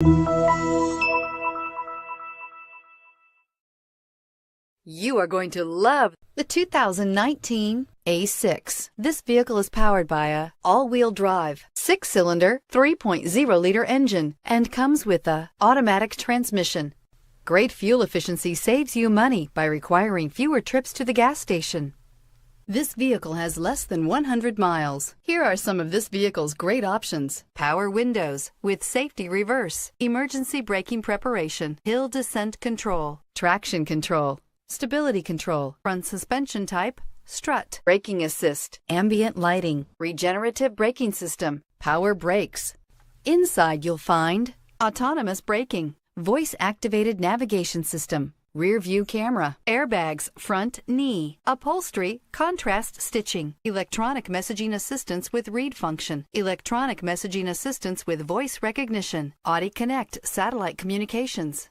You are going to love the 2019 A6. This vehicle is powered by a all-wheel drive, 6-cylinder, 3.0-liter engine and comes with a automatic transmission. Great fuel efficiency saves you money by requiring fewer trips to the gas station. This vehicle has less than 100 miles. Here are some of this vehicle's great options: power windows with safety reverse, emergency braking preparation, hill descent control, traction control, stability control, front suspension type, strut, braking assist, ambient lighting, regenerative braking system, power brakes. Inside you'll find autonomous braking, voice-activated navigation system, rear view camera, airbags, front knee, upholstery, contrast stitching, electronic messaging assistance with read function, electronic messaging assistance with voice recognition, Audi Connect satellite communications,